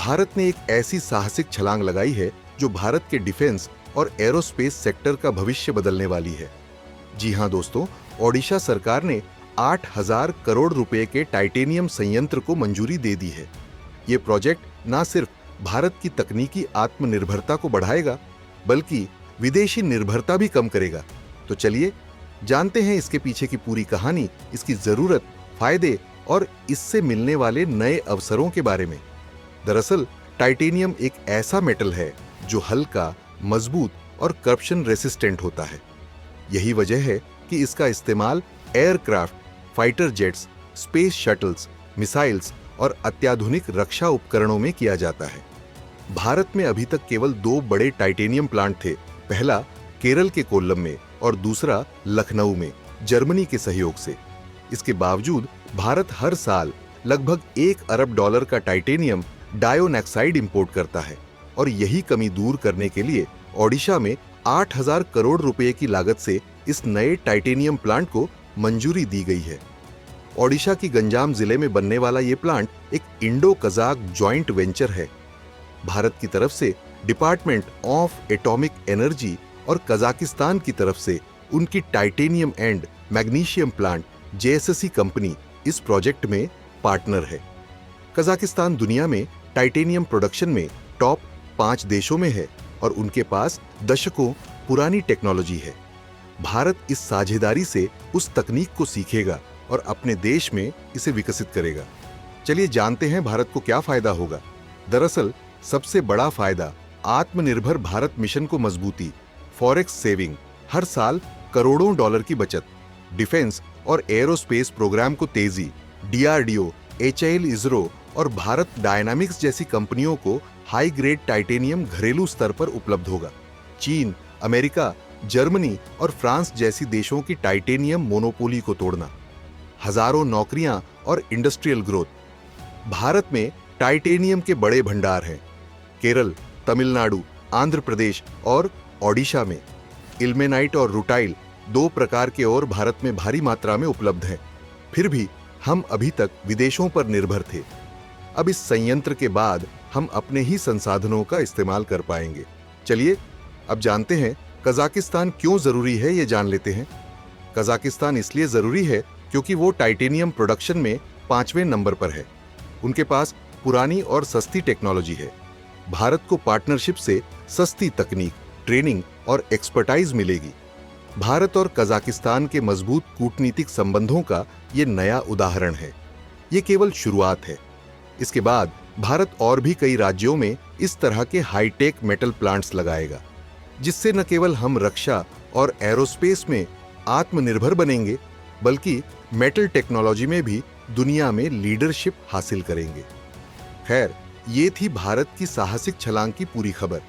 भारत ने एक ऐसी साहसिक छलांग लगाई है जो भारत के डिफेंस और एरोस्पेस सेक्टर का भविष्य बदलने वाली है। जी हां दोस्तों, ओडिशा सरकार ने 8,000 करोड़ रुपए के टाइटेनियम संयंत्र को मंजूरी दे दी है। ये प्रोजेक्ट न सिर्फ भारत की तकनीकी आत्मनिर्भरता को बढ़ाएगा, बल्कि विदेशी निर्भरता भी कम करेगा। तो चलिए जानते हैं इसके पीछे की पूरी कहानी, इसकी जरूरत, फायदे और इससे मिलने वाले नए अवसरों के बारे में। दरअसल टाइटेनियम एक ऐसा मेटल है जो हल्का, मजबूत और करप्शन रेसिस्टेंट होता है। यही वजह है कि इसका इस्तेमाल aircraft, fighter jets, space shuttles, missiles और अत्याधुनिक रक्षा उपकरणों में किया जाता है। भारत में अभी तक केवल 2 बड़े टाइटेनियम प्लांट थे, पहला केरल के कोल्लम में और दूसरा लखनऊ में, जर्मनी के सहयोग से। इसके बावजूद भारत हर साल लगभग $1 अरब का टाइटेनियम डायोनेक्साइड इंपोर्ट करता है और यही कमी दूर करने के लिए ओडिशा में 8,000 करोड़ रुपए की लागत से इस नए टाइटेनियम प्लांट को मंजूरी दी गई है। ओडिशा की गंजाम जिले में बनने वाला ये प्लांट एक इंडो कजाक जॉइंट वेंचर है। भारत की तरफ से डिपार्टमेंट ऑफ एटॉमिक एनर्जी और कजाकिस्तान की तरफ से उनकी titanium and magnesium plant JSSC company इस प्रोजेक्ट में पार्टनर है। कजाकिस्तान दुनिया में टाइटेनियम प्रोडक्शन में टॉप 5 देशों में है और उनके पास दशकों पुरानी टेक्नोलॉजी है। भारत इस साझेदारी से उस तकनीक को सीखेगा और अपने देश में इसे विकसित करेगा। चलिए जानते हैं भारत को क्या फायदा होगा। दरअसल सबसे बड़ा फायदा आत्मनिर्भर भारत मिशन को मजबूती, फॉरेक्स सेविंग, हर साल करोड़ों डॉलर की बचत, डिफेंस और एरोस्पेस प्रोग्राम को तेजी, DRDO, HAL, इसरो और भारत डायनामिक्स जैसी कंपनियों को हाई ग्रेड टाइटेनियम घरेलू स्तर पर उपलब्ध होगा। चीन, अमेरिका, जर्मनी और फ्रांस जैसी देशों की टाइटेनियम मोनोपोली को तोड़ना, हजारों नौकरियां और इंडस्ट्रियल ग्रोथ। भारत में टाइटेनियम के बड़े भंडार हैं। केरल, तमिलनाडु, आंध्र प्रदेश और ओडिशा में इल्मेनाइट और रुटाइल 2 प्रकार के और भारत में भारी मात्रा में उपलब्ध हैं। फिर भी हम अभी तक विदेशों पर निर्भर थे। अब इस संयंत्र के बाद हम अपने ही संसाधनों का इस्तेमाल कर पाएंगे। चलिए अब जानते हैं कजाकिस्तान क्यों जरूरी है, ये जान लेते हैं। कजाकिस्तान इसलिए जरूरी है क्योंकि वो टाइटेनियम प्रोडक्शन में 5वें नंबर पर है। उनके पास पुरानी और सस्ती टेक्नोलॉजी है। भारत को पार्टनरशिप से सस्ती तकनीक, ट्रेनिंग और एक्सपर्टाइज मिलेगी। भारत और कजाकिस्तान के मजबूत कूटनीतिक संबंधों का ये नया उदाहरण है। ये केवल शुरुआत है। इसके बाद भारत और भी कई राज्यों में इस तरह के हाईटेक मेटल प्लांट्स लगाएगा, जिससे न केवल हम रक्षा और एरोस्पेस में आत्मनिर्भर बनेंगे, बल्कि मेटल टेक्नोलॉजी में भी दुनिया में लीडरशिप हासिल करेंगे। खैर, ये थी भारत की साहसिक छलांग की पूरी खबर।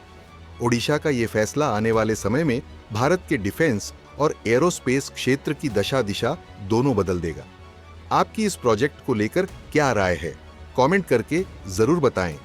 ओडिशा का ये फैसला आने वाले समय में भारत के डिफेंस और एरोस्पेस क्षेत्र की दशा दिशा दोनों बदल देगा। आपकी इस प्रोजेक्ट को लेकर क्या राय है, कमेंट करके जरूर बताएं।